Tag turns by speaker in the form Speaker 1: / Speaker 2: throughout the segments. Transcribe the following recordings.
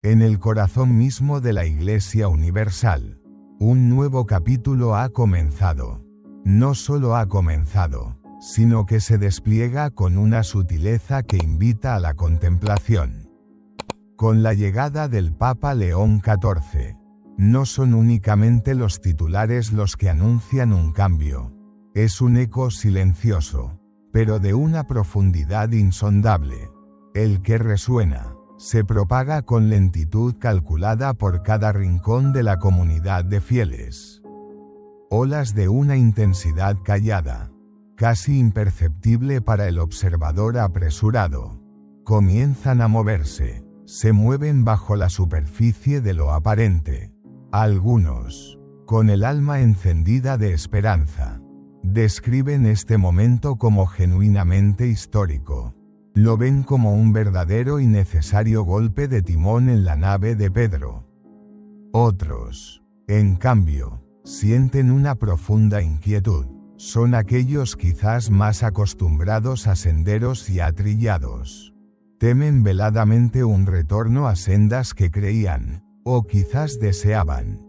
Speaker 1: En el corazón mismo de la Iglesia Universal, un nuevo capítulo ha comenzado. No solo ha comenzado, sino que se despliega con una sutileza que invita a la contemplación. Con la llegada del Papa León XIV, no son únicamente los titulares los que anuncian un cambio. Es un eco silencioso, pero de una profundidad insondable. El que resuena, se propaga con lentitud calculada por cada rincón de la comunidad de fieles. Olas de una intensidad callada, casi imperceptible para el observador apresurado, comienzan a moverse, se mueven bajo la superficie de lo aparente. Algunos, con el alma encendida de esperanza, describen este momento como genuinamente histórico. Lo ven como un verdadero y necesario golpe de timón en la nave de Pedro. Otros, en cambio, sienten una profunda inquietud. Son aquellos quizás más acostumbrados a senderos y atrillados. Temen veladamente un retorno a sendas que creían, o quizás deseaban,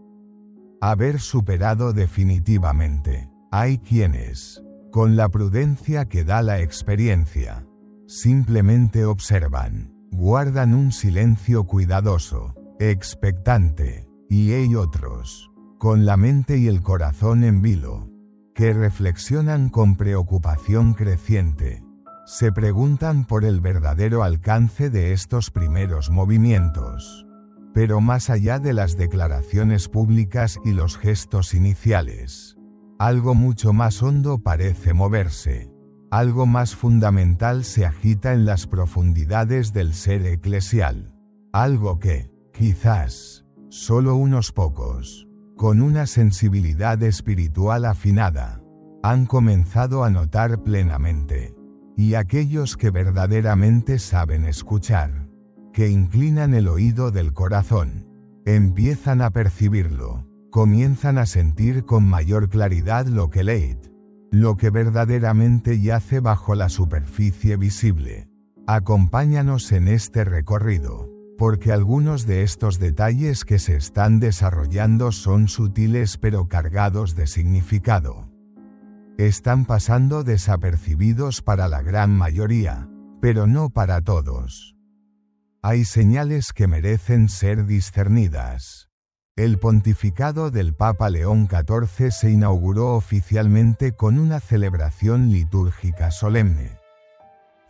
Speaker 1: haber superado definitivamente. Hay quienes, con la prudencia que da la experiencia, simplemente observan, guardan un silencio cuidadoso, expectante, y hay otros, con la mente y el corazón en vilo, que reflexionan con preocupación creciente. Se preguntan por el verdadero alcance de estos primeros movimientos. Pero más allá de las declaraciones públicas y los gestos iniciales, algo mucho más hondo parece moverse. Algo más fundamental se agita en las profundidades del ser eclesial. Algo que, quizás, solo unos pocos, con una sensibilidad espiritual afinada, han comenzado a notar plenamente. Y aquellos que verdaderamente saben escuchar, que inclinan el oído del corazón, empiezan a percibirlo, comienzan a sentir con mayor claridad lo que lo que verdaderamente yace bajo la superficie visible. Acompáñanos en este recorrido, porque algunos de estos detalles que se están desarrollando son sutiles pero cargados de significado. Están pasando desapercibidos para la gran mayoría, pero no para todos. Hay señales que merecen ser discernidas. El pontificado del Papa León XIV se inauguró oficialmente con una celebración litúrgica solemne.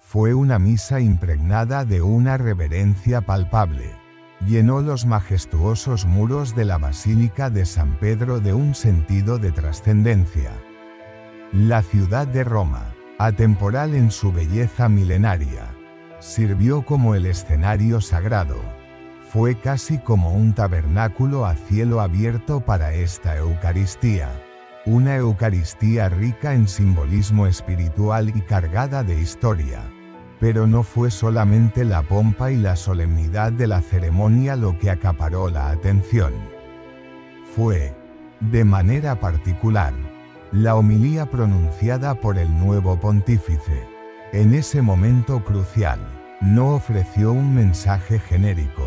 Speaker 1: Fue una misa impregnada de una reverencia palpable. Llenó los majestuosos muros de la Basílica de San Pedro de un sentido de trascendencia. La ciudad de Roma, atemporal en su belleza milenaria, sirvió como el escenario sagrado. Fue casi como un tabernáculo a cielo abierto para esta Eucaristía. Una Eucaristía rica en simbolismo espiritual y cargada de historia. Pero no fue solamente la pompa y la solemnidad de la ceremonia lo que acaparó la atención. Fue, de manera particular, la homilía pronunciada por el nuevo pontífice. En ese momento crucial, no ofreció un mensaje genérico.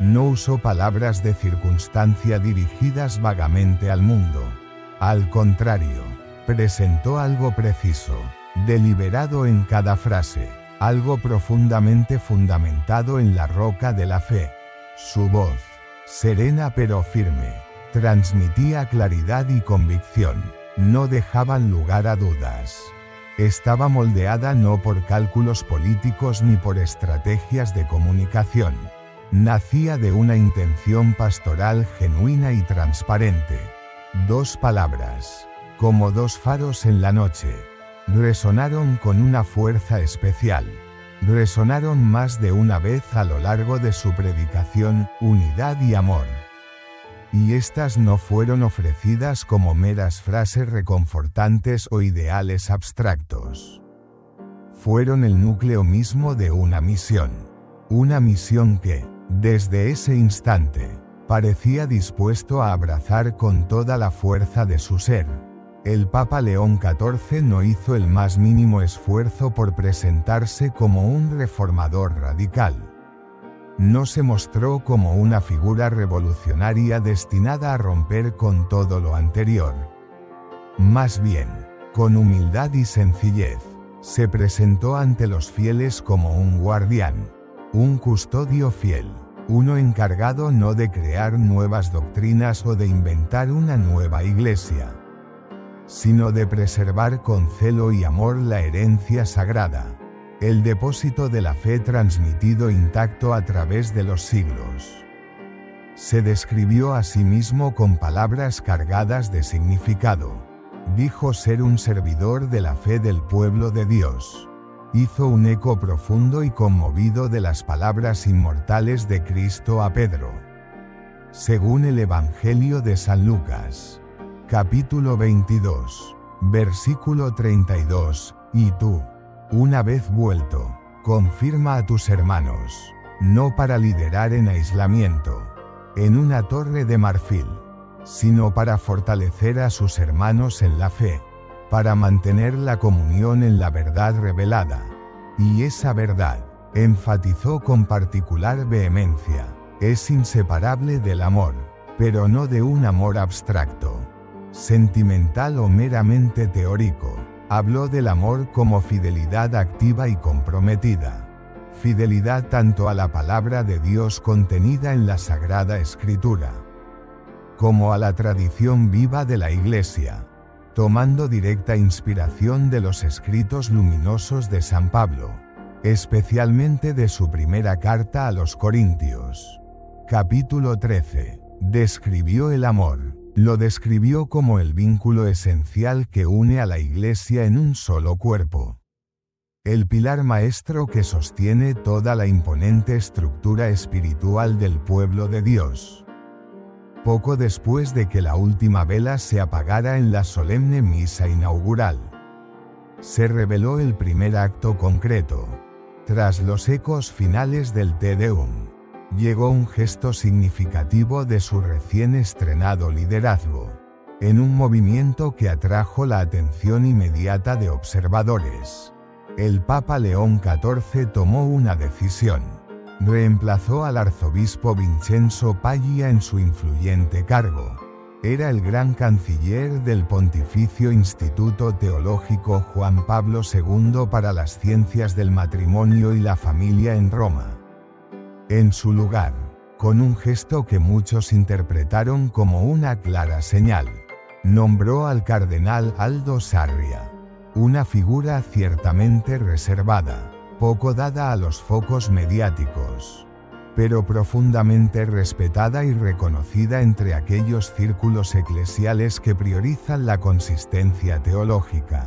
Speaker 1: No usó palabras de circunstancia dirigidas vagamente al mundo. Al contrario, presentó algo preciso, deliberado en cada frase, algo profundamente fundamentado en la roca de la fe. Su voz, serena pero firme, transmitía claridad y convicción. No dejaban lugar a dudas. Estaba moldeada no por cálculos políticos ni por estrategias de comunicación. Nacía de una intención pastoral genuina y transparente. Dos palabras, como dos faros en la noche, resonaron con una fuerza especial. Resonaron más de una vez a lo largo de su predicación: unidad y amor. Y estas no fueron ofrecidas como meras frases reconfortantes o ideales abstractos. Fueron el núcleo mismo de una misión que, desde ese instante, parecía dispuesto a abrazar con toda la fuerza de su ser. El Papa León XIV no hizo el más mínimo esfuerzo por presentarse como un reformador radical. No se mostró como una figura revolucionaria destinada a romper con todo lo anterior. Más bien, con humildad y sencillez, se presentó ante los fieles como un guardián, un custodio fiel, uno encargado no de crear nuevas doctrinas o de inventar una nueva iglesia, sino de preservar con celo y amor la herencia sagrada, el depósito de la fe transmitido intacto a través de los siglos. Se describió a sí mismo con palabras cargadas de significado. Dijo ser un servidor de la fe del pueblo de Dios. Hizo un eco profundo y conmovido de las palabras inmortales de Cristo a Pedro. Según el Evangelio de San Lucas, capítulo 22, versículo 32, y tú, una vez vuelto, confirma a tus hermanos, no para liderar en aislamiento, en una torre de marfil, sino para fortalecer a sus hermanos en la fe, para mantener la comunión en la verdad revelada. Y esa verdad, enfatizó con particular vehemencia, es inseparable del amor, pero no de un amor abstracto, sentimental o meramente teórico. Habló del amor como fidelidad activa y comprometida. Fidelidad tanto a la palabra de Dios contenida en la Sagrada Escritura, como a la tradición viva de la Iglesia, tomando directa inspiración de los escritos luminosos de San Pablo, especialmente de su primera carta a los Corintios. Capítulo 13. Describió el amor. Lo describió como el vínculo esencial que une a la Iglesia en un solo cuerpo. El pilar maestro que sostiene toda la imponente estructura espiritual del pueblo de Dios. Poco después de que la última vela se apagara en la solemne misa inaugural, se reveló el primer acto concreto. Tras los ecos finales del Te Deum, llegó un gesto significativo de su recién estrenado liderazgo, en un movimiento que atrajo la atención inmediata de observadores. El Papa León XIV tomó una decisión. Reemplazó al arzobispo Vincenzo Paglia en su influyente cargo. Era el gran canciller del Pontificio Instituto Teológico Juan Pablo II para las ciencias del matrimonio y la familia en Roma. En su lugar, con un gesto que muchos interpretaron como una clara señal, nombró al cardenal Aldo Sarria, una figura ciertamente reservada, poco dada a los focos mediáticos, pero profundamente respetada y reconocida entre aquellos círculos eclesiales que priorizan la consistencia teológica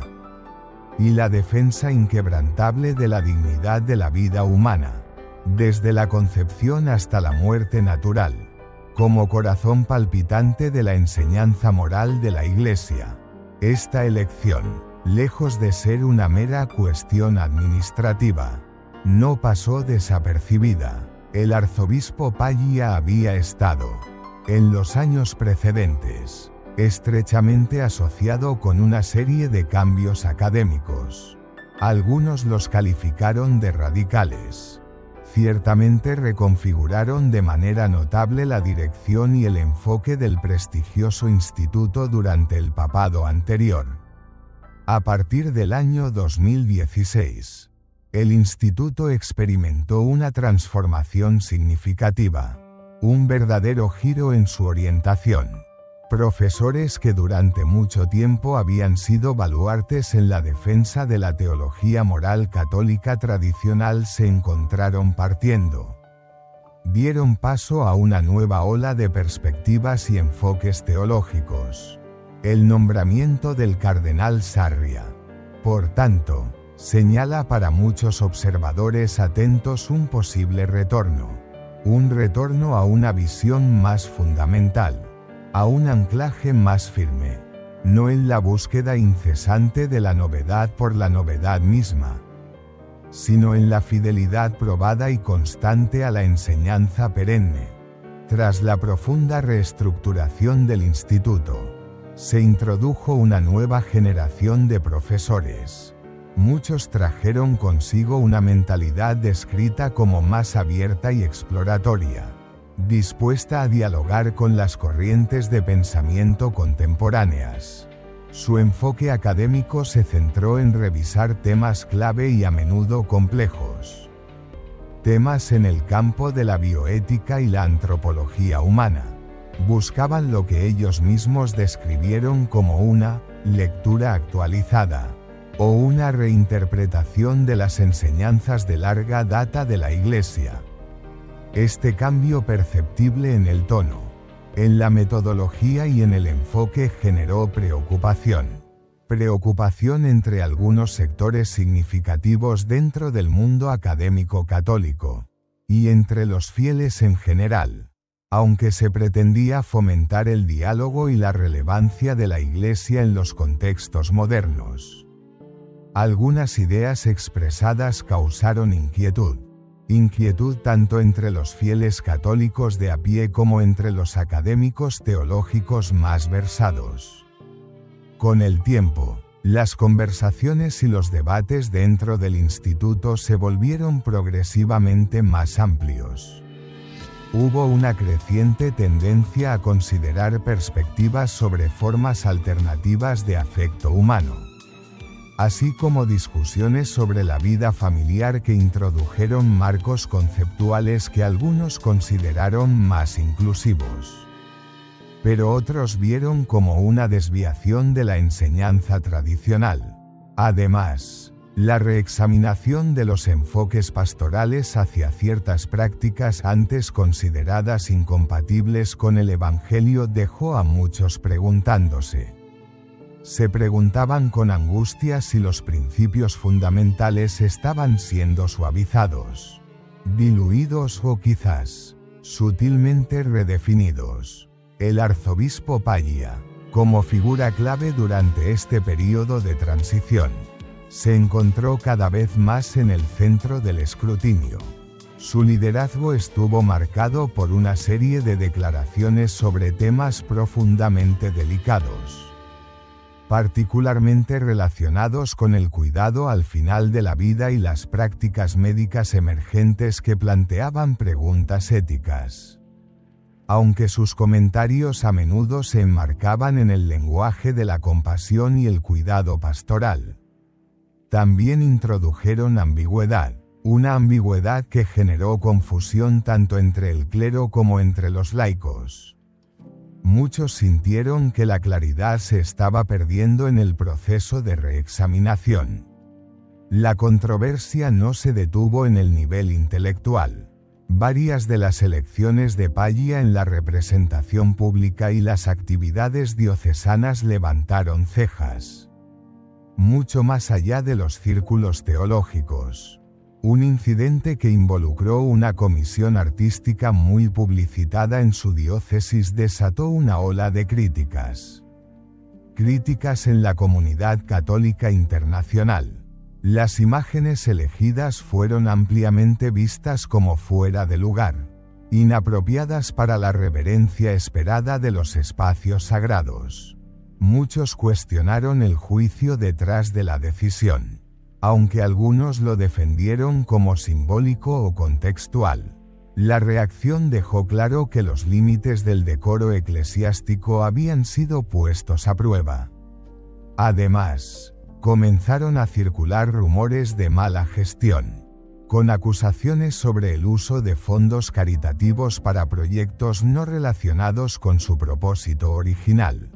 Speaker 1: y la defensa inquebrantable de la dignidad de la vida humana, desde la concepción hasta la muerte natural, como corazón palpitante de la enseñanza moral de la Iglesia. Esta elección, lejos de ser una mera cuestión administrativa, no pasó desapercibida. El arzobispo Paglia había estado, en los años precedentes, estrechamente asociado con una serie de cambios académicos. Algunos los calificaron de radicales. Ciertamente reconfiguraron de manera notable la dirección y el enfoque del prestigioso instituto durante el papado anterior. A partir del año 2016, el instituto experimentó una transformación significativa, un verdadero giro en su orientación. Profesores que durante mucho tiempo habían sido baluartes en la defensa de la teología moral católica tradicional se encontraron partiendo. Dieron paso a una nueva ola de perspectivas y enfoques teológicos. El nombramiento del cardenal Sarria, por tanto, señala para muchos observadores atentos un posible retorno. Un retorno a una visión más fundamental, a un anclaje más firme, no en la búsqueda incesante de la novedad por la novedad misma, sino en la fidelidad probada y constante a la enseñanza perenne. Tras la profunda reestructuración del instituto, se introdujo una nueva generación de profesores, Muchos trajeron consigo una mentalidad descrita como más abierta y exploratoria, dispuesta a dialogar con las corrientes de pensamiento contemporáneas. Su enfoque académico se centró en revisar temas clave y a menudo complejos. Temas en el campo de la bioética y la antropología humana. Buscaban lo que ellos mismos describieron como una lectura actualizada, o una reinterpretación de las enseñanzas de larga data de la Iglesia. Este cambio perceptible en el tono, en la metodología y en el enfoque generó preocupación. Preocupación entre algunos sectores significativos dentro del mundo académico católico, y entre los fieles en general, aunque se pretendía fomentar el diálogo y la relevancia de la Iglesia en los contextos modernos. Algunas ideas expresadas causaron inquietud tanto entre los fieles católicos de a pie como entre los académicos teológicos más versados. Con el tiempo, las conversaciones y los debates dentro del instituto se volvieron progresivamente más amplios. Hubo una creciente tendencia a considerar perspectivas sobre formas alternativas de afecto humano, así como discusiones sobre la vida familiar que introdujeron marcos conceptuales que algunos consideraron más inclusivos, pero otros vieron como una desviación de la enseñanza tradicional. Además, la reexaminación de los enfoques pastorales hacia ciertas prácticas antes consideradas incompatibles con el Evangelio dejó a muchos preguntándose. Se preguntaban con angustia si los principios fundamentales estaban siendo suavizados, diluidos o quizás sutilmente redefinidos. El arzobispo Paglia, como figura clave durante este periodo de transición, se encontró cada vez más en el centro del escrutinio. Su liderazgo estuvo marcado por una serie de declaraciones sobre temas profundamente delicados, particularmente relacionados con el cuidado al final de la vida y las prácticas médicas emergentes que planteaban preguntas éticas. Aunque sus comentarios a menudo se enmarcaban en el lenguaje de la compasión y el cuidado pastoral, también introdujeron ambigüedad, una ambigüedad que generó confusión tanto entre el clero como entre los laicos. Muchos sintieron que la claridad se estaba perdiendo en el proceso de reexaminación. La controversia no se detuvo en el nivel intelectual. Varias de las elecciones de Paglia en la representación pública y las actividades diocesanas levantaron cejas, mucho más allá de los círculos teológicos. Un incidente que involucró una comisión artística muy publicitada en su diócesis desató una ola de críticas. Críticas en la comunidad católica internacional. Las imágenes elegidas fueron ampliamente vistas como fuera de lugar, inapropiadas para la reverencia esperada de los espacios sagrados. Muchos cuestionaron el juicio detrás de la decisión, aunque algunos lo defendieron como simbólico o contextual. La reacción dejó claro que los límites del decoro eclesiástico habían sido puestos a prueba. Además, comenzaron a circular rumores de mala gestión, con acusaciones sobre el uso de fondos caritativos para proyectos no relacionados con su propósito original.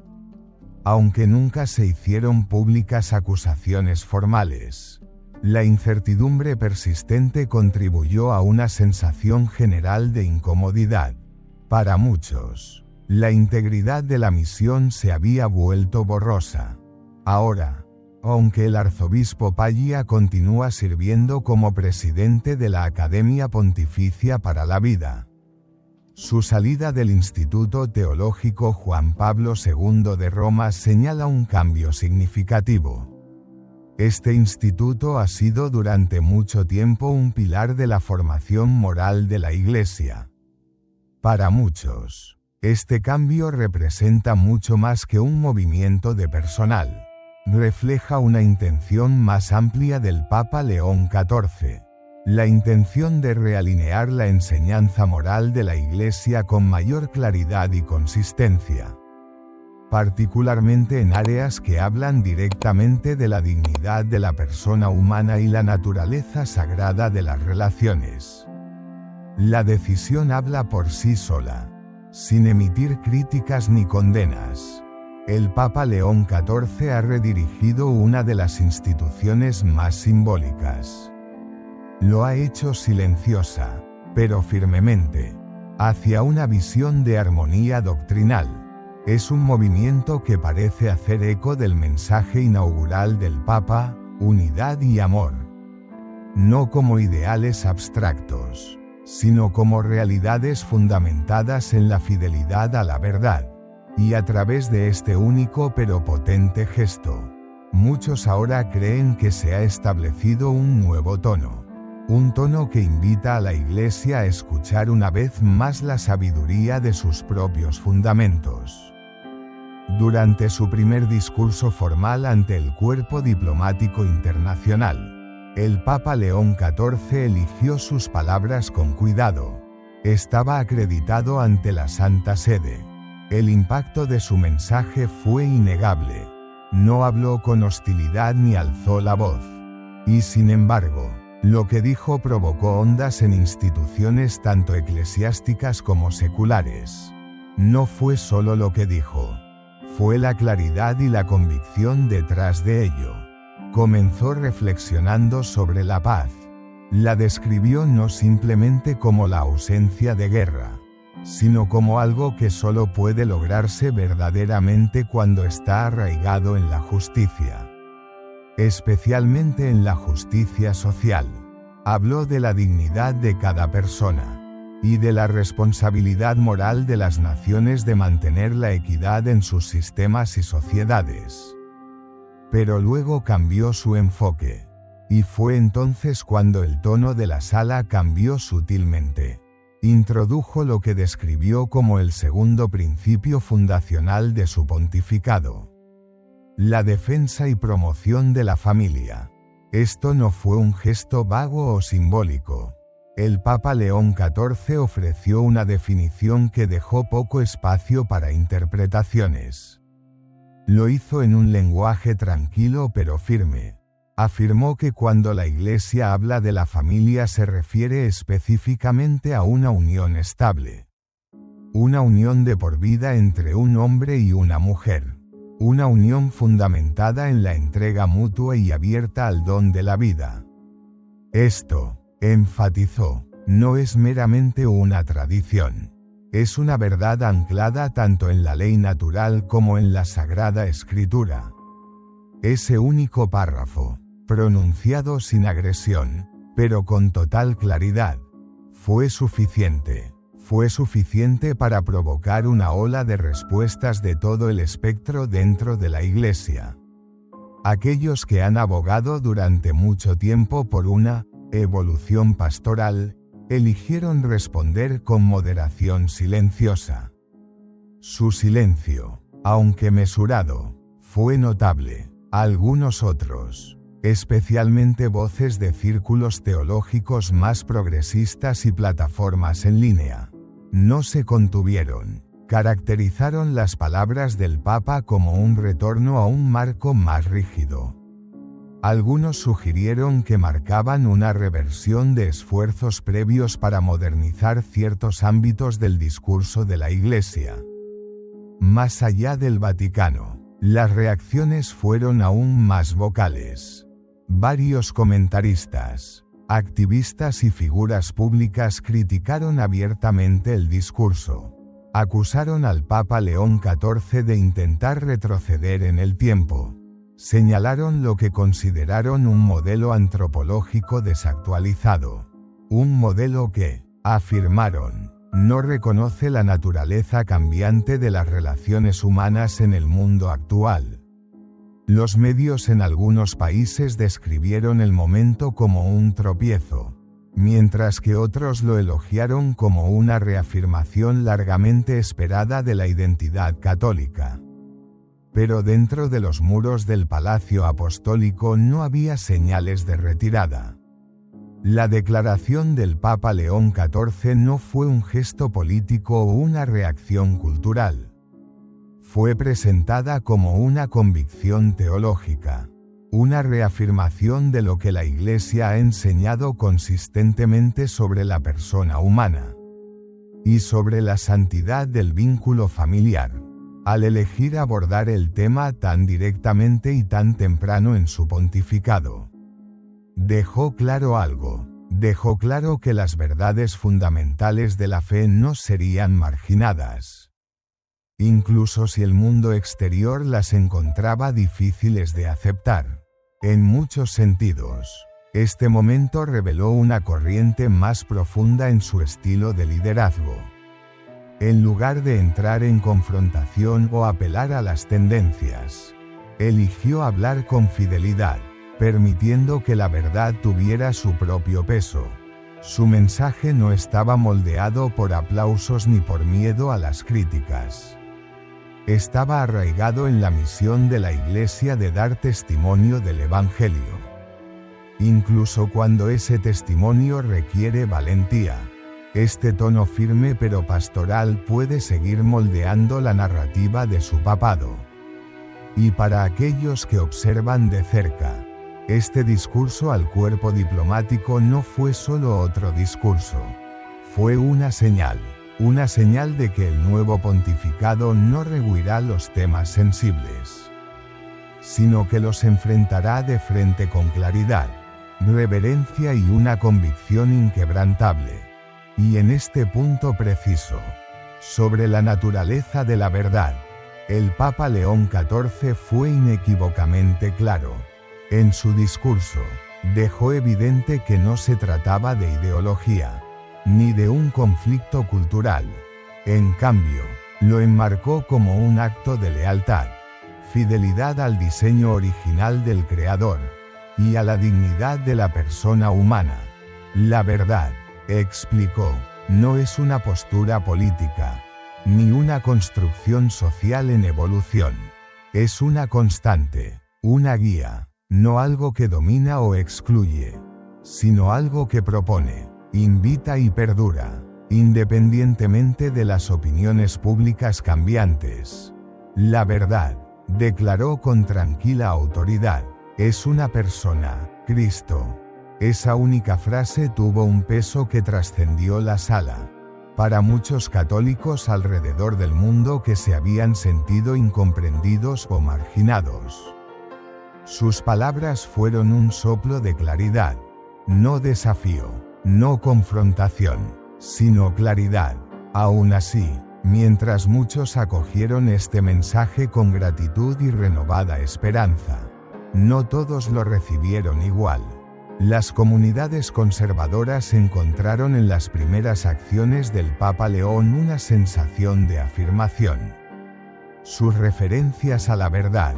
Speaker 1: Aunque nunca se hicieron públicas acusaciones formales, la incertidumbre persistente contribuyó a una sensación general de incomodidad. Para muchos, la integridad de la misión se había vuelto borrosa. Ahora, aunque el arzobispo Paglia continúa sirviendo como presidente de la Academia Pontificia para la Vida, su salida del Instituto Teológico Juan Pablo II de Roma señala un cambio significativo. Este instituto ha sido durante mucho tiempo un pilar de la formación moral de la Iglesia. Para muchos, este cambio representa mucho más que un movimiento de personal. refleja una intención más amplia del Papa León XIV. La intención de realinear la enseñanza moral de la Iglesia con mayor claridad y consistencia, particularmente en áreas que hablan directamente de la dignidad de la persona humana y la naturaleza sagrada de las relaciones. La decisión habla por sí sola, sin emitir críticas ni condenas. El Papa León XIV ha redirigido una de las instituciones más simbólicas. Lo ha hecho silenciosa, pero firmemente, hacia una visión de armonía doctrinal. Es un movimiento que parece hacer eco del mensaje inaugural del Papa, unidad y amor. No como ideales abstractos, sino como realidades fundamentadas en la fidelidad a la verdad. Y a través de este único pero potente gesto, muchos ahora creen que se ha establecido un nuevo tono. Un tono que invita a la Iglesia a escuchar una vez más la sabiduría de sus propios fundamentos. Durante su primer discurso formal ante el cuerpo diplomático internacional, el Papa León XIV eligió sus palabras con cuidado. Estaba acreditado ante la Santa Sede. El impacto de su mensaje fue innegable. No habló con hostilidad ni alzó la voz. Y sin embargo, lo que dijo provocó ondas en instituciones tanto eclesiásticas como seculares. No fue solo lo que dijo, fue la claridad y la convicción detrás de ello. Comenzó reflexionando sobre la paz. La describió no simplemente como la ausencia de guerra, sino como algo que solo puede lograrse verdaderamente cuando está arraigado en la justicia, especialmente en la justicia social. Habló de la dignidad de cada persona, y de la responsabilidad moral de las naciones de mantener la equidad en sus sistemas y sociedades. Pero luego cambió su enfoque, y fue entonces cuando el tono de la sala cambió sutilmente. Introdujo lo que describió como el segundo principio fundacional de su pontificado: la defensa y promoción de la familia. Esto no fue un gesto vago o simbólico. El Papa León XIV ofreció una definición que dejó poco espacio para interpretaciones. Lo hizo en un lenguaje tranquilo pero firme. Afirmó que cuando la Iglesia habla de la familia se refiere específicamente a una unión estable. Una unión de por vida entre un hombre y una mujer. Una unión fundamentada en la entrega mutua y abierta al don de la vida. Esto, enfatizó, no es meramente una tradición. Es una verdad anclada tanto en la ley natural como en la Sagrada Escritura. Ese único párrafo, pronunciado sin agresión, pero con total claridad, fue suficiente. Fue suficiente para provocar una ola de respuestas de todo el espectro dentro de la Iglesia. Aquellos que han abogado durante mucho tiempo por una evolución pastoral, eligieron responder con moderación silenciosa. Su silencio, aunque mesurado, fue notable. Algunos otros, especialmente voces de círculos teológicos más progresistas y plataformas en línea, no se contuvieron. Caracterizaron las palabras del Papa como un retorno a un marco más rígido. Algunos sugirieron que marcaban una reversión de esfuerzos previos para modernizar ciertos ámbitos del discurso de la Iglesia. Más allá del Vaticano, las reacciones fueron aún más vocales. Varios comentaristas, activistas y figuras públicas criticaron abiertamente el discurso. Acusaron al Papa León XIV de intentar retroceder en el tiempo. Señalaron lo que consideraron un modelo antropológico desactualizado. Un modelo que, afirmaron, no reconoce la naturaleza cambiante de las relaciones humanas en el mundo actual. Los medios en algunos países describieron el momento como un tropiezo, mientras que otros lo elogiaron como una reafirmación largamente esperada de la identidad católica. Pero dentro de los muros del Palacio Apostólico no había señales de retirada. La declaración del Papa León XIV no fue un gesto político o una reacción cultural. Fue presentada como una convicción teológica, una reafirmación de lo que la Iglesia ha enseñado consistentemente sobre la persona humana y sobre la santidad del vínculo familiar. Al elegir abordar el tema tan directamente y tan temprano en su pontificado, dejó claro algo. Dejó claro que las verdades fundamentales de la fe no serían marginadas, incluso si el mundo exterior las encontraba difíciles de aceptar. En muchos sentidos, este momento reveló una corriente más profunda en su estilo de liderazgo. En lugar de entrar en confrontación o apelar a las tendencias, eligió hablar con fidelidad, permitiendo que la verdad tuviera su propio peso. Su mensaje no estaba moldeado por aplausos ni por miedo a las críticas. Estaba arraigado en la misión de la Iglesia de dar testimonio del Evangelio, incluso cuando ese testimonio requiere valentía. Este tono firme pero pastoral puede seguir moldeando la narrativa de su papado. Y para aquellos que observan de cerca, este discurso al cuerpo diplomático no fue solo otro discurso. Fue una señal de que el nuevo pontificado no rehuirá los temas sensibles, sino que los enfrentará de frente con claridad, reverencia y una convicción inquebrantable. Y en este punto preciso, sobre la naturaleza de la verdad, el Papa León XIV fue inequívocamente claro. En su discurso, dejó evidente que no se trataba de ideología, ni de un conflicto cultural. En cambio, lo enmarcó como un acto de lealtad, fidelidad al diseño original del Creador, y a la dignidad de la persona humana. La verdad, explicó, no es una postura política, ni una construcción social en evolución. Es una constante, una guía, no algo que domina o excluye, sino algo que propone, invita y perdura, independientemente de las opiniones públicas cambiantes. La verdad, declaró con tranquila autoridad, es una persona, Cristo. Esa única frase tuvo un peso que trascendió la sala. Para muchos católicos alrededor del mundo que se habían sentido incomprendidos o marginados, sus palabras fueron un soplo de claridad, no desafío, no confrontación, sino claridad. Aún así, mientras muchos acogieron este mensaje con gratitud y renovada esperanza, no todos lo recibieron igual. Las comunidades conservadoras encontraron en las primeras acciones del Papa León una sensación de afirmación. Sus referencias a la verdad,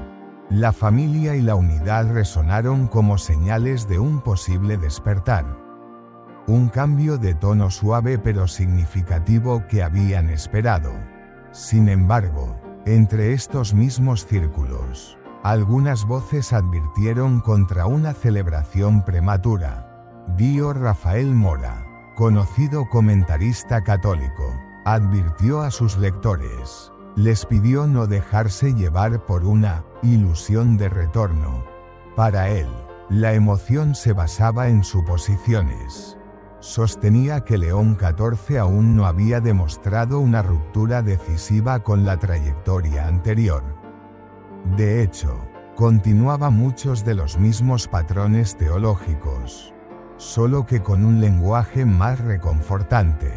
Speaker 1: la familia y la unidad resonaron como señales de un posible despertar. Un cambio de tono suave pero significativo que habían esperado. Sin embargo, entre estos mismos círculos, algunas voces advirtieron contra una celebración prematura. Dio Rafael Mora, conocido comentarista católico, advirtió a sus lectores. Les pidió no dejarse llevar por una ilusión de retorno. Para él, la emoción se basaba en suposiciones. Sostenía que León XIV aún no había demostrado una ruptura decisiva con la trayectoria anterior. De hecho, continuaba muchos de los mismos patrones teológicos, solo que con un lenguaje más reconfortante.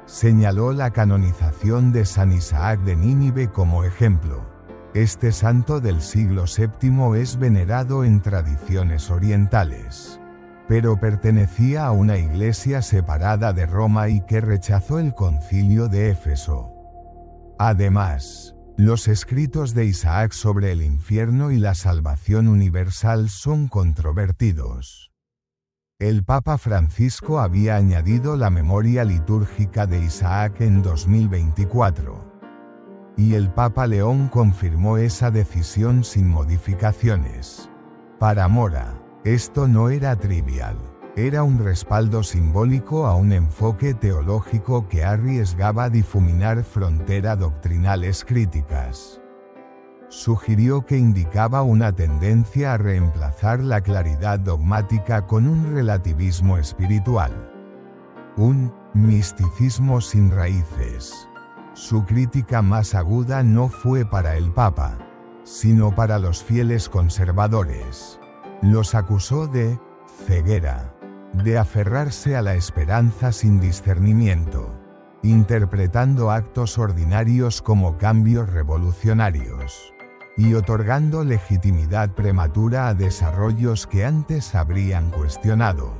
Speaker 1: Señaló la canonización de San Isaac de Nínive como ejemplo. Este santo del siglo VII es venerado en tradiciones orientales, pero pertenecía a una iglesia separada de Roma y que rechazó el concilio de Éfeso. Además, los escritos de Isaac sobre el infierno y la salvación universal son controvertidos. El Papa Francisco había añadido la memoria litúrgica de Isaac en 2024. y el Papa León confirmó esa decisión sin modificaciones. Para Mora, esto no era trivial. Era un respaldo simbólico a un enfoque teológico que arriesgaba difuminar fronteras doctrinales críticas. Sugirió que indicaba una tendencia a reemplazar la claridad dogmática con un relativismo espiritual. Un misticismo sin raíces. Su crítica más aguda no fue para el Papa, sino para los fieles conservadores. Los acusó de ceguera, de aferrarse a la esperanza sin discernimiento, interpretando actos ordinarios como cambios revolucionarios, y otorgando legitimidad prematura a desarrollos que antes habrían cuestionado.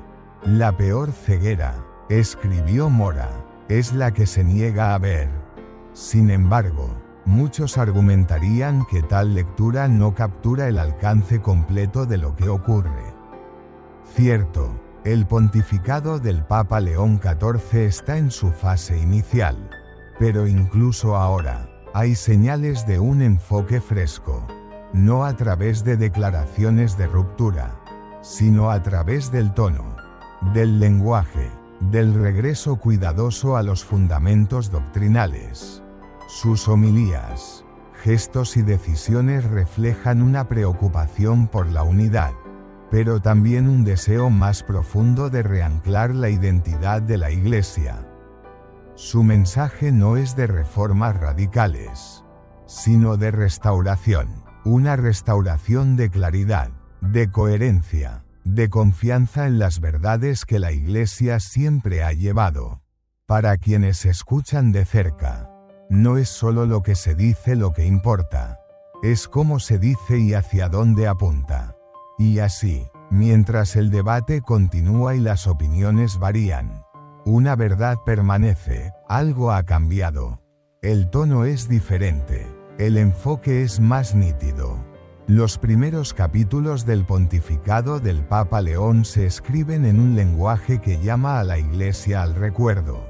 Speaker 1: La peor ceguera, escribió Mora, es la que se niega a ver. Sin embargo, muchos argumentarían que tal lectura no captura el alcance completo de lo que ocurre. Cierto, el pontificado del Papa León XIV está en su fase inicial, pero incluso ahora, hay señales de un enfoque fresco, no a través de declaraciones de ruptura, sino a través del tono, del lenguaje, del regreso cuidadoso a los fundamentos doctrinales. Sus homilías, gestos y decisiones reflejan una preocupación por la unidad, pero también un deseo más profundo de reanclar la identidad de la Iglesia. Su mensaje no es de reformas radicales, sino de restauración, una restauración de claridad, de coherencia, de confianza en las verdades que la Iglesia siempre ha llevado. Para quienes escuchan de cerca, no es solo lo que se dice lo que importa, es cómo se dice y hacia dónde apunta. Y así, mientras el debate continúa y las opiniones varían, una verdad permanece, algo ha cambiado. El tono es diferente, el enfoque es más nítido. Los primeros capítulos del pontificado del Papa León se escriben en un lenguaje que llama a la Iglesia al recuerdo,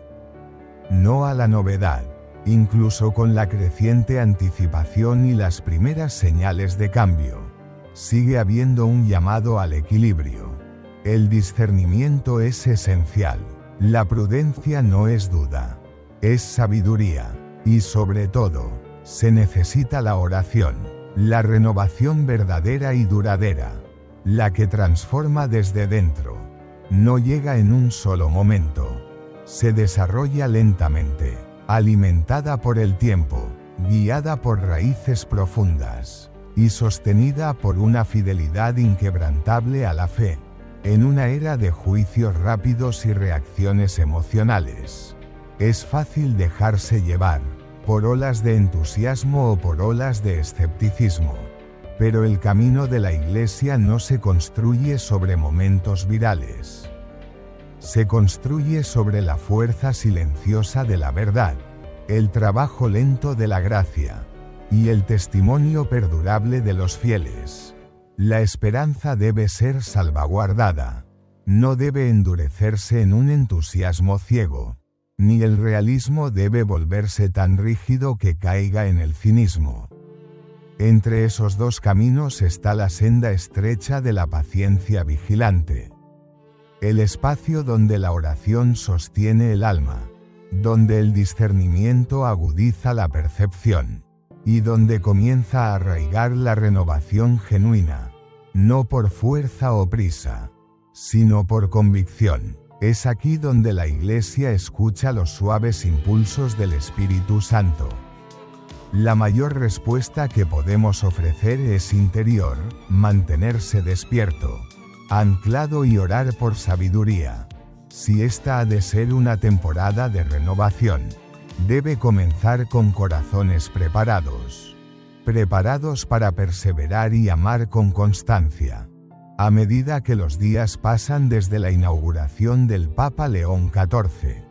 Speaker 1: no a la novedad. Incluso con la creciente anticipación y las primeras señales de cambio, sigue habiendo un llamado al equilibrio. El discernimiento es esencial. La prudencia no es duda, es sabiduría. Y sobre todo, se necesita la oración, la renovación verdadera y duradera, la que transforma desde dentro. No llega en un solo momento. Se desarrolla lentamente, alimentada por el tiempo, guiada por raíces profundas, y sostenida por una fidelidad inquebrantable a la fe, en una era de juicios rápidos y reacciones emocionales. Es fácil dejarse llevar, por olas de entusiasmo o por olas de escepticismo. Pero el camino de la Iglesia no se construye sobre momentos virales. Se construye sobre la fuerza silenciosa de la verdad, el trabajo lento de la gracia, y el testimonio perdurable de los fieles. La esperanza debe ser salvaguardada, no debe endurecerse en un entusiasmo ciego, ni el realismo debe volverse tan rígido que caiga en el cinismo. Entre esos dos caminos está la senda estrecha de la paciencia vigilante. El espacio donde la oración sostiene el alma, donde el discernimiento agudiza la percepción, y donde comienza a arraigar la renovación genuina, no por fuerza o prisa, sino por convicción. Es aquí donde la Iglesia escucha los suaves impulsos del Espíritu Santo. La mayor respuesta que podemos ofrecer es interior, mantenerse despierto, anclado y orar por sabiduría. Si esta ha de ser una temporada de renovación, debe comenzar con corazones preparados para perseverar y amar con constancia. A medida que los días pasan desde la inauguración del Papa León XIV,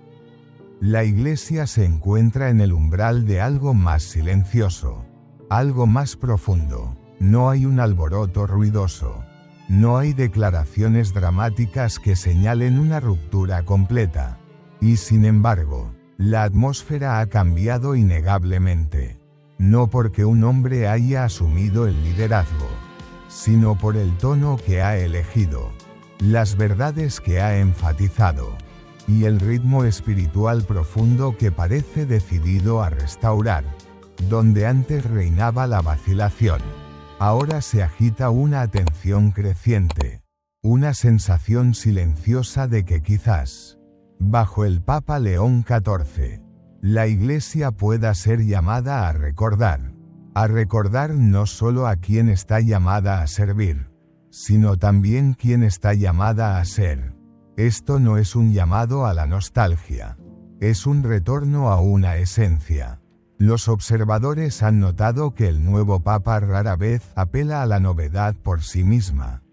Speaker 1: la Iglesia se encuentra en el umbral de algo más silencioso, algo más profundo. No hay un alboroto ruidoso. No hay declaraciones dramáticas que señalen una ruptura completa. Y sin embargo, la atmósfera ha cambiado innegablemente. no porque un hombre haya asumido el liderazgo, sino por el tono que ha elegido, las verdades que ha enfatizado, y el ritmo espiritual profundo que parece decidido a restaurar. Donde antes reinaba la vacilación, ahora se agita una atención creciente, una sensación silenciosa de que quizás, bajo el Papa León XIV, la Iglesia pueda ser llamada a recordar no solo a quien está llamada a servir, sino también quien está llamada a ser. Esto no es un llamado a la nostalgia, es un retorno a una esencia. Los observadores han notado que el nuevo Papa rara vez apela a la novedad por sí misma.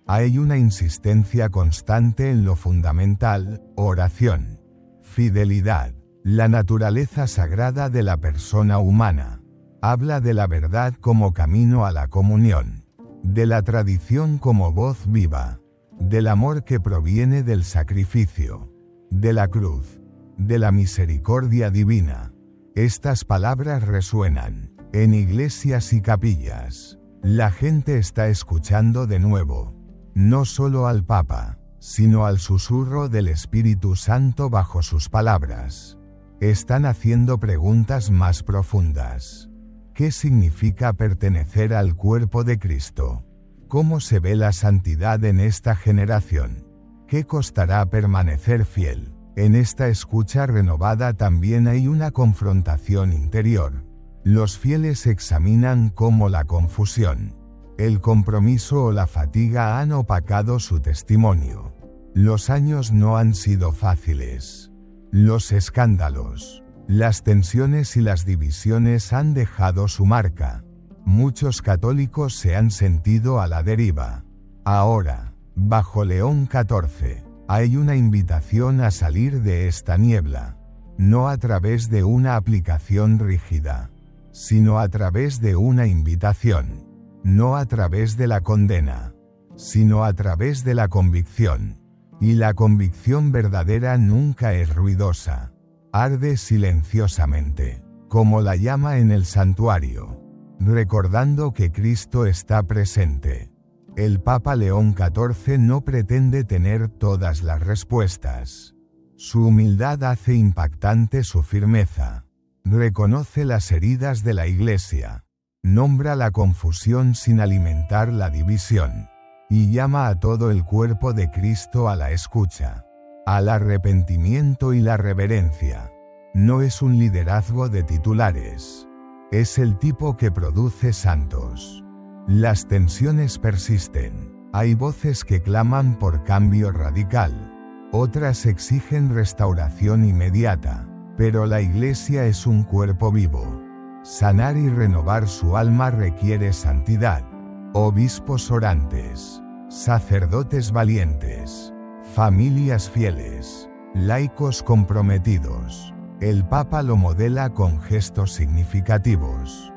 Speaker 1: Hay una insistencia constante en lo fundamental: oración, fidelidad, la naturaleza sagrada de la persona humana. Habla de la verdad como camino a la comunión, de la tradición como voz viva, del amor que proviene del sacrificio, de la cruz, de la misericordia divina. Estas palabras resuenan en iglesias y capillas. La gente está escuchando de nuevo, no solo al Papa, sino al susurro del Espíritu Santo bajo sus palabras. Están haciendo preguntas más profundas. ¿Qué significa pertenecer al cuerpo de Cristo? ¿Cómo se ve la santidad en esta generación? ¿Qué costará permanecer fiel? En esta escucha renovada también hay una confrontación interior. Los fieles examinan cómo la confusión, el compromiso o la fatiga han opacado su testimonio. Los años no han sido fáciles. Los escándalos, las tensiones y las divisiones han dejado su marca. Muchos católicos se han sentido a la deriva. Ahora, bajo León XIV, hay una invitación a salir de esta niebla, no a través de una aplicación rígida, sino a través de una invitación, no a través de la condena, sino a través de la convicción. Y la convicción verdadera nunca es ruidosa, arde silenciosamente, como la llama en el santuario, recordando que Cristo está presente. El Papa León XIV no pretende tener todas las respuestas. Su humildad hace impactante su firmeza. Reconoce las heridas de la Iglesia. Nombra la confusión sin alimentar la división. Y llama a todo el cuerpo de Cristo a la escucha, al arrepentimiento y la reverencia. No es un liderazgo de titulares. Es el tipo que produce santos. Las tensiones persisten. Hay voces que claman por cambio radical. Otras exigen restauración inmediata. Pero la Iglesia es un cuerpo vivo. Sanar y renovar su alma requiere santidad. Obispos orantes, sacerdotes valientes, familias fieles, laicos comprometidos. El Papa lo modela con gestos significativos.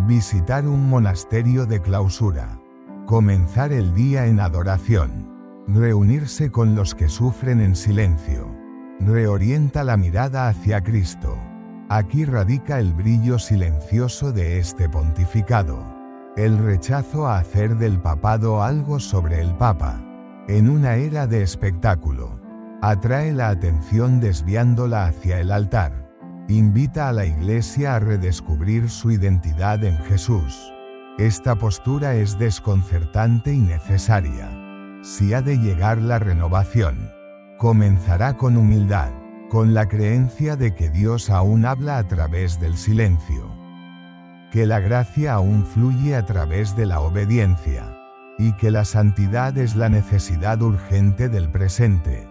Speaker 1: Visitar un monasterio de clausura. Comenzar el día en adoración. Reunirse con los que sufren en silencio. Reorienta la mirada hacia Cristo. Aquí radica el brillo silencioso de este pontificado. El rechazo a hacer del papado algo sobre el Papa. En una era de espectáculo. Atrae la atención desviándola hacia el altar. Invita a la Iglesia a redescubrir su identidad en Jesús. Esta postura es desconcertante y necesaria. Si ha de llegar la renovación, comenzará con humildad, con la creencia de que Dios aún habla a través del silencio, que la gracia aún fluye a través de la obediencia, y que la santidad es la necesidad urgente del presente.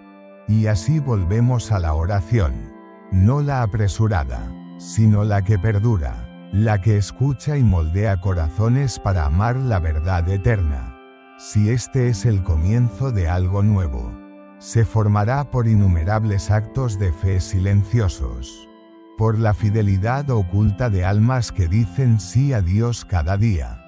Speaker 1: Y así volvemos a la oración. No la apresurada, sino la que perdura, la que escucha y moldea corazones para amar la verdad eterna. Si este es el comienzo de algo nuevo, se formará por innumerables actos de fe silenciosos, por la fidelidad oculta de almas que dicen sí a Dios cada día,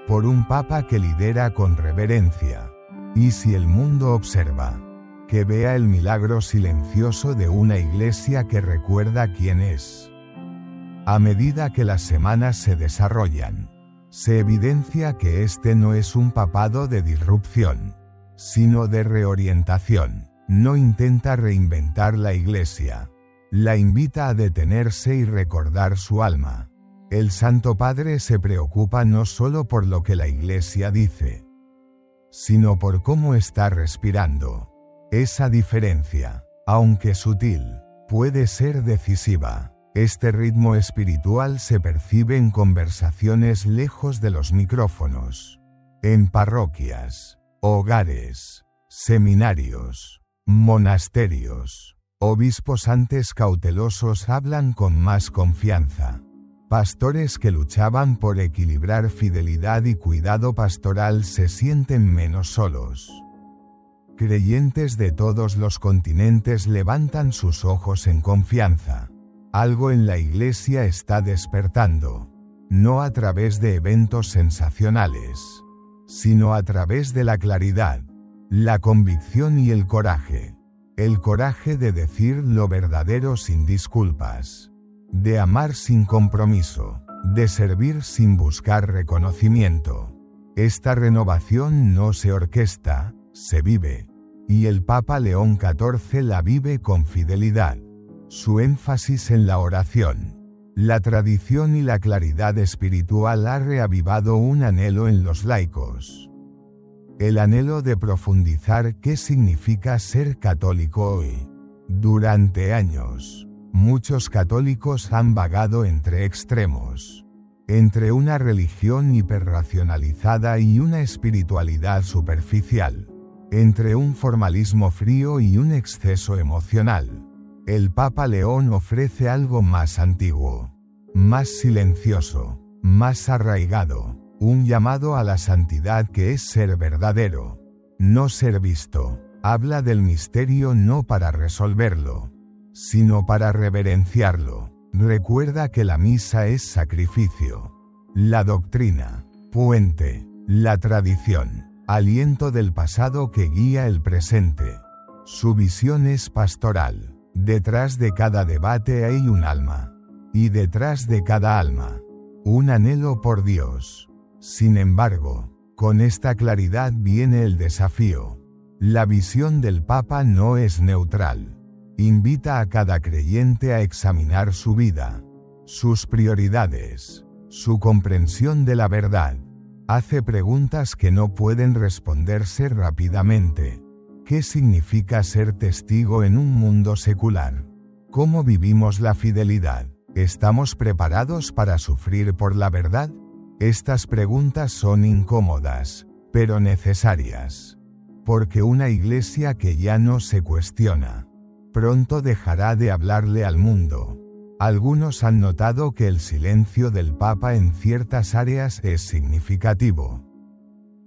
Speaker 1: por un Papa que lidera con reverencia. Y si el mundo observa, que vea el milagro silencioso de una Iglesia que recuerda quién es. A medida que las semanas se desarrollan, se evidencia que este no es un papado de disrupción, sino de reorientación. No intenta reinventar la Iglesia. La invita a detenerse y recordar su alma. El Santo Padre se preocupa no solo por lo que la Iglesia dice, sino por cómo está respirando. Esa diferencia, aunque sutil, puede ser decisiva. Este ritmo espiritual se percibe en conversaciones lejos de los micrófonos, en parroquias, hogares, seminarios, monasterios. Obispos antes cautelosos hablan con más confianza. Pastores que luchaban por equilibrar fidelidad y cuidado pastoral se sienten menos solos. Creyentes de todos los continentes levantan sus ojos en confianza. Algo en la Iglesia está despertando, no a través de eventos sensacionales, sino a través de la claridad, la convicción y el coraje. El coraje de decir lo verdadero sin disculpas, de amar sin compromiso, de servir sin buscar reconocimiento. Esta renovación no se orquesta, se vive, y el Papa León XIV la vive con fidelidad. Su énfasis en la oración, la tradición y la claridad espiritual ha reavivado un anhelo en los laicos. El anhelo de profundizar qué significa ser católico hoy. Durante años, muchos católicos han vagado entre extremos, entre una religión hiperracionalizada y una espiritualidad superficial, entre un formalismo frío y un exceso emocional. El Papa León ofrece algo más antiguo, más silencioso, más arraigado, un llamado a la santidad que es ser verdadero, no ser visto. Habla del misterio no para resolverlo, sino para reverenciarlo. Recuerda que la misa es sacrificio, la doctrina, puente, la tradición, aliento del pasado que guía el presente. Su visión es pastoral. Detrás de cada debate hay un alma, y detrás de cada alma, un anhelo por Dios. Sin embargo, con esta claridad viene el desafío. La visión del Papa no es neutral. Invita a cada creyente a examinar su vida, sus prioridades, su comprensión de la verdad. Hace preguntas que no pueden responderse rápidamente. ¿Qué significa ser testigo en un mundo secular? ¿Cómo vivimos la fidelidad? ¿Estamos preparados para sufrir por la verdad? Estas preguntas son incómodas, pero necesarias. Porque una Iglesia que ya no se cuestiona, pronto dejará de hablarle al mundo. Algunos han notado que el silencio del Papa en ciertas áreas es significativo.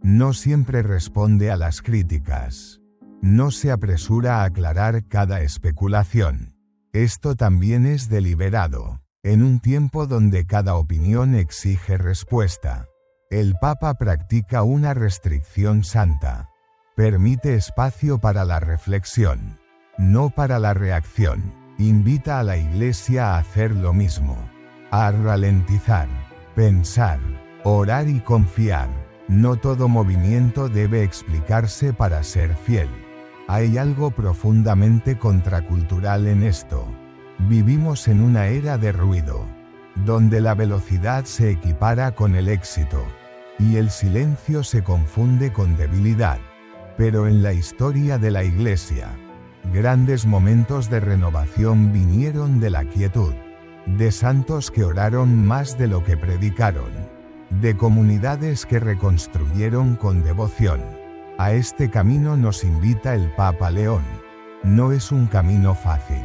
Speaker 1: No siempre responde a las críticas. No se apresura a aclarar cada especulación. Esto también es deliberado. En un tiempo donde cada opinión exige respuesta, el Papa practica una restricción santa. Permite espacio para la reflexión, no para la reacción. Invita a la Iglesia a hacer lo mismo, a ralentizar, pensar, orar y confiar. No todo movimiento debe explicarse para ser fiel. Hay algo profundamente contracultural en esto. Vivimos en una era de ruido, donde la velocidad se equipara con el éxito, y el silencio se confunde con debilidad. Pero en la historia de la Iglesia, grandes momentos de renovación vinieron de la quietud, de santos que oraron más de lo que predicaron, de comunidades que reconstruyeron con devoción. A este camino nos invita el Papa León. No es un camino fácil.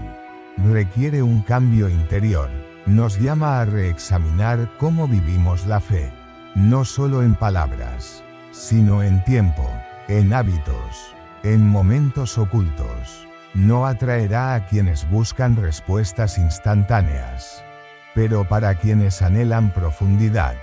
Speaker 1: Requiere un cambio interior. Nos llama a reexaminar cómo vivimos la fe, no solo en palabras, sino en tiempo, en hábitos, en momentos ocultos. No atraerá a quienes buscan respuestas instantáneas, pero para quienes anhelan profundidad,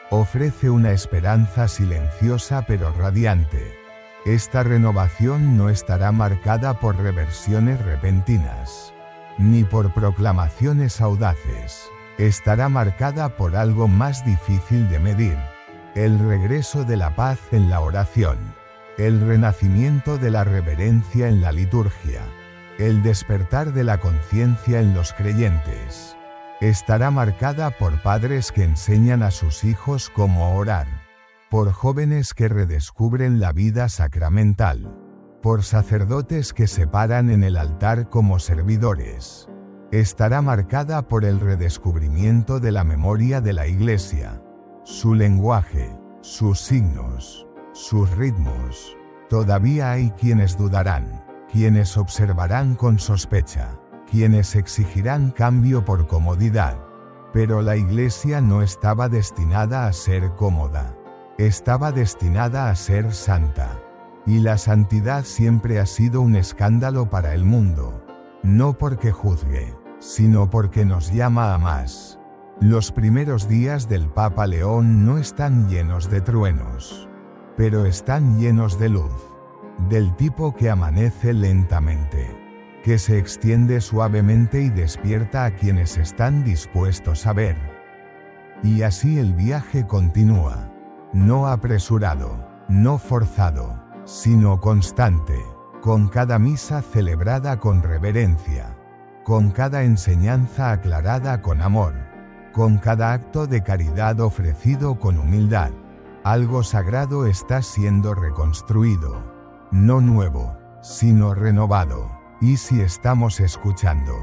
Speaker 1: ofrece una esperanza silenciosa pero radiante. Esta renovación no estará marcada por reversiones repentinas, ni por proclamaciones audaces. estará marcada por algo más difícil de medir: el regreso de la paz en la oración, el renacimiento de la reverencia en la liturgia, el despertar de la conciencia en los creyentes. Estará marcada por padres que enseñan a sus hijos cómo orar, por jóvenes que redescubren la vida sacramental, por sacerdotes que se paran en el altar como servidores. Estará marcada por el redescubrimiento de la memoria de la Iglesia, su lenguaje, sus signos, sus ritmos. Todavía hay quienes dudarán, quienes observarán con sospecha, quienes exigirán cambio por comodidad. Pero la Iglesia no estaba destinada a ser cómoda. Estaba destinada a ser santa. Y la santidad siempre ha sido un escándalo para el mundo. No porque juzgue, sino porque nos llama a más. Los primeros días del Papa León no están llenos de truenos, pero están llenos de luz, del tipo que amanece lentamente, que se extiende suavemente y despierta a quienes están dispuestos a ver. Y así el viaje continúa, no apresurado, no forzado, sino constante, con cada misa celebrada con reverencia, con cada enseñanza aclarada con amor, con cada acto de caridad ofrecido con humildad. Algo sagrado está siendo reconstruido, no nuevo, sino renovado. Y si estamos escuchando,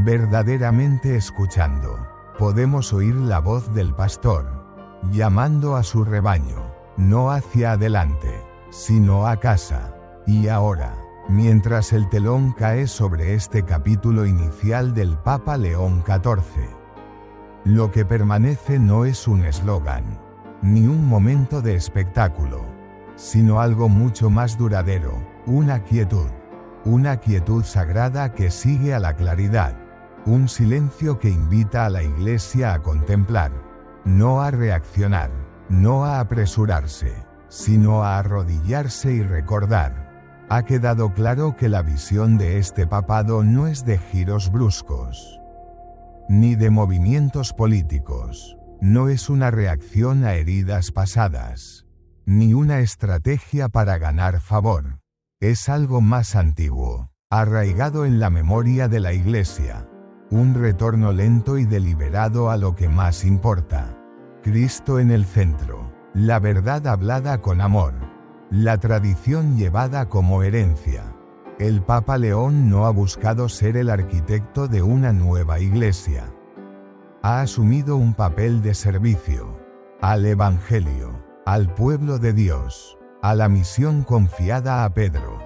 Speaker 1: verdaderamente escuchando, podemos oír la voz del pastor, llamando a su rebaño, no hacia adelante, sino a casa. Y ahora, mientras el telón cae sobre este capítulo inicial del Papa León XIV, lo que permanece no es un eslogan, ni un momento de espectáculo, sino algo mucho más duradero, una quietud sagrada que sigue a la claridad, un silencio que invita a la Iglesia a contemplar, no a reaccionar, no a apresurarse, sino a arrodillarse y recordar. Ha quedado claro que la visión de este papado no es de giros bruscos, ni de movimientos políticos, no es una reacción a heridas pasadas, ni una estrategia para ganar favor. Es algo más antiguo, arraigado en la memoria de la Iglesia, un retorno lento y deliberado a lo que más importa: Cristo en el centro, la verdad hablada con amor, la tradición llevada como herencia. El Papa León no ha buscado ser el arquitecto de una nueva Iglesia. Ha asumido un papel de servicio al Evangelio, al pueblo de Dios, a la misión confiada a Pedro.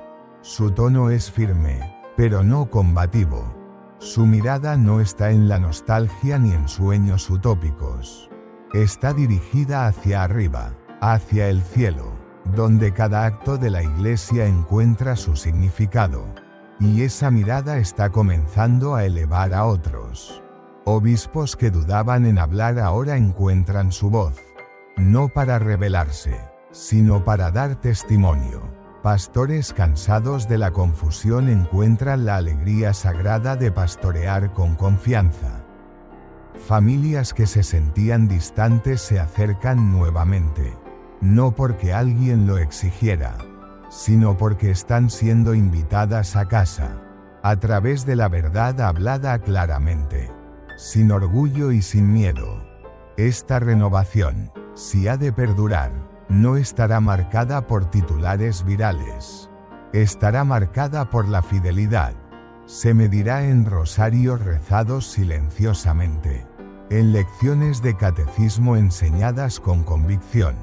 Speaker 1: Su tono es firme, pero no combativo. Su mirada no está en la nostalgia ni en sueños utópicos. Está dirigida hacia arriba, hacia el cielo, donde cada acto de la Iglesia encuentra su significado. Y esa mirada está comenzando a elevar a otros. Obispos que dudaban en hablar ahora encuentran su voz, no para rebelarse, sino para dar testimonio. Pastores cansados de la confusión encuentran la alegría sagrada de pastorear con confianza. Familias que se sentían distantes se acercan nuevamente, no porque alguien lo exigiera, sino porque están siendo invitadas a casa, a través de la verdad hablada claramente, sin orgullo y sin miedo. Esta renovación, si ha de perdurar, no estará marcada por titulares virales. Estará marcada por la fidelidad. Se medirá en rosarios rezados silenciosamente, en lecciones de catecismo enseñadas con convicción,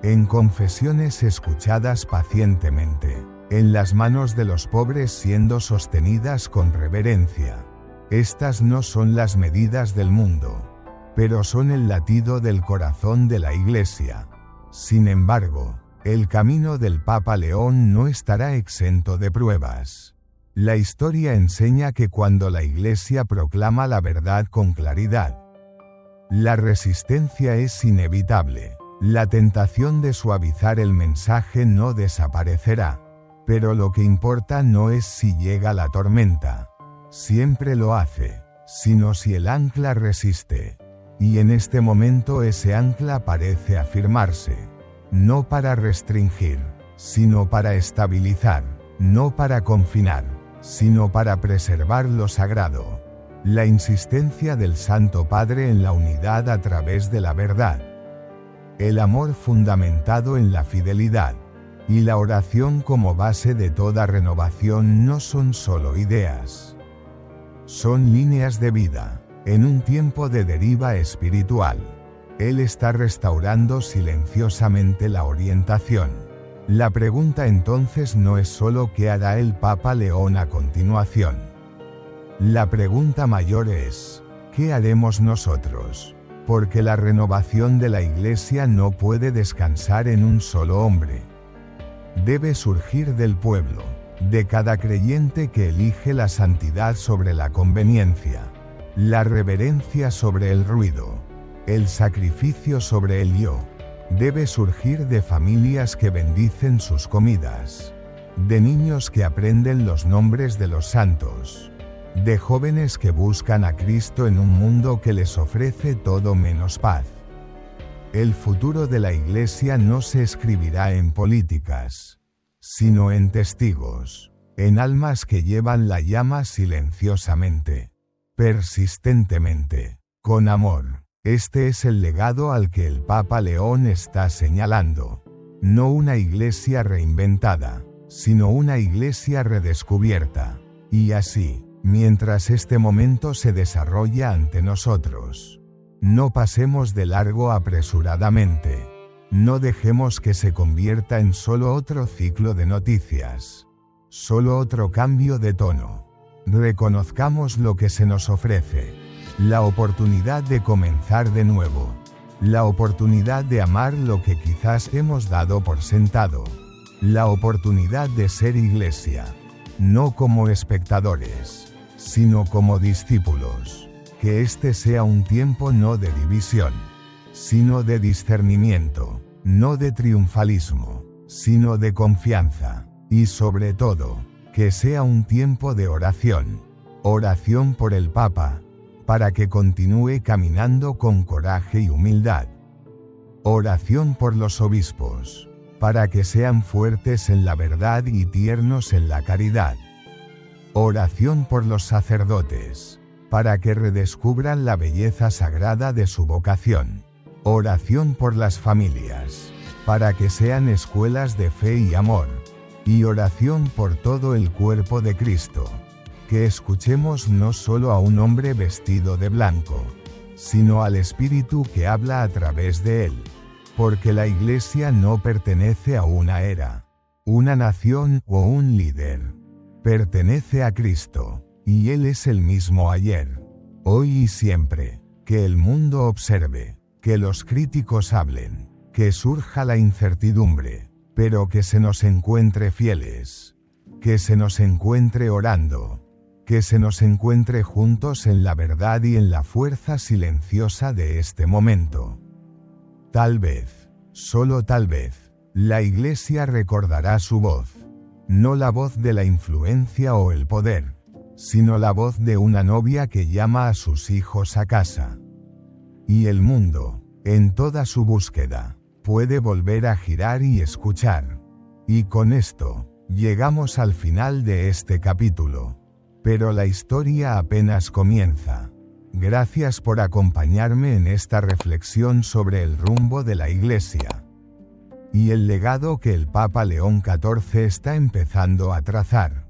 Speaker 1: en confesiones escuchadas pacientemente, en las manos de los pobres siendo sostenidas con reverencia. Estas no son las medidas del mundo, pero son el latido del corazón de la Iglesia. Sin embargo, el camino del Papa León no estará exento de pruebas. La historia enseña que cuando la Iglesia proclama la verdad con claridad, la resistencia es inevitable. La tentación de suavizar el mensaje no desaparecerá. Pero lo que importa no es si llega la tormenta, siempre lo hace, sino si el ancla resiste. Y en este momento ese ancla parece afirmarse. No para restringir, sino para estabilizar, no para confinar, sino para preservar lo sagrado. La insistencia del Santo Padre en la unidad a través de la verdad. El amor fundamentado en la fidelidad. Y la oración como base de toda renovación no son solo ideas. Son líneas de vida. En un tiempo de deriva espiritual, Él está restaurando silenciosamente la orientación. La pregunta entonces no es solo qué hará el Papa León a continuación. La pregunta mayor es, ¿qué haremos nosotros? Porque la renovación de la Iglesia no puede descansar en un solo hombre. Debe surgir del pueblo, de cada creyente que elige la santidad sobre la conveniencia. La reverencia sobre el ruido, el sacrificio sobre el yo, debe surgir de familias que bendicen sus comidas, de niños que aprenden los nombres de los santos, de jóvenes que buscan a Cristo en un mundo que les ofrece todo menos paz. El futuro de la Iglesia no se escribirá en políticas, sino en testigos, en almas que llevan la llama silenciosamente. Persistentemente, con amor. Este es el legado al que el Papa León está señalando. No una iglesia reinventada, sino una iglesia redescubierta. Y así, mientras este momento se desarrolla ante nosotros, no pasemos de largo apresuradamente. No dejemos que se convierta en solo otro ciclo de noticias, solo otro cambio de tono. Reconozcamos lo que se nos ofrece, la oportunidad de comenzar de nuevo, la oportunidad de amar lo que quizás hemos dado por sentado, la oportunidad de ser iglesia, no como espectadores, sino como discípulos. Que este sea un tiempo no de división, sino de discernimiento, no de triunfalismo, sino de confianza, y sobre todo, que sea un tiempo de oración. Oración por el Papa, para que continúe caminando con coraje y humildad. Oración por los obispos, para que sean fuertes en la verdad y tiernos en la caridad. Oración por los sacerdotes, para que redescubran la belleza sagrada de su vocación. Oración por las familias, para que sean escuelas de fe y amor. Y oración por todo el cuerpo de Cristo. Que escuchemos no solo a un hombre vestido de blanco, sino al Espíritu que habla a través de él. Porque la Iglesia no pertenece a una era, una nación o un líder. Pertenece a Cristo, y Él es el mismo ayer, hoy y siempre. Que el mundo observe, que los críticos hablen, que surja la incertidumbre, pero que se nos encuentre fieles, que se nos encuentre orando, que se nos encuentre juntos en la verdad y en la fuerza silenciosa de este momento. Tal vez, solo tal vez, la Iglesia recordará su voz, no la voz de la influencia o el poder, sino la voz de una novia que llama a sus hijos a casa. Y el mundo, en toda su búsqueda, puede volver a girar y escuchar. Y con esto, llegamos al final de este capítulo. Pero la historia apenas comienza. Gracias por acompañarme en esta reflexión sobre el rumbo de la Iglesia y el legado que el Papa León XIV está empezando a trazar.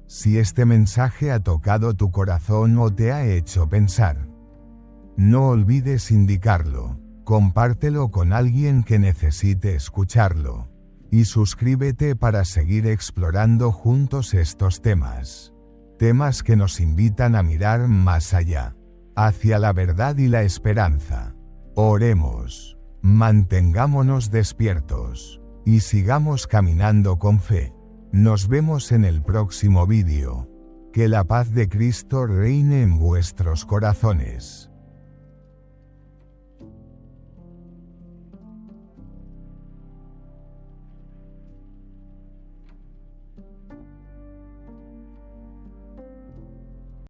Speaker 1: Si este mensaje ha tocado tu corazón o te ha hecho pensar, no olvides indicarlo, compártelo con alguien que necesite escucharlo, y suscríbete para seguir explorando juntos estos temas. Temas que nos invitan a mirar más allá, hacia la verdad y la esperanza. Oremos, mantengámonos despiertos, y sigamos caminando con fe. Nos vemos en el próximo vídeo. Que la paz de Cristo reine en vuestros corazones.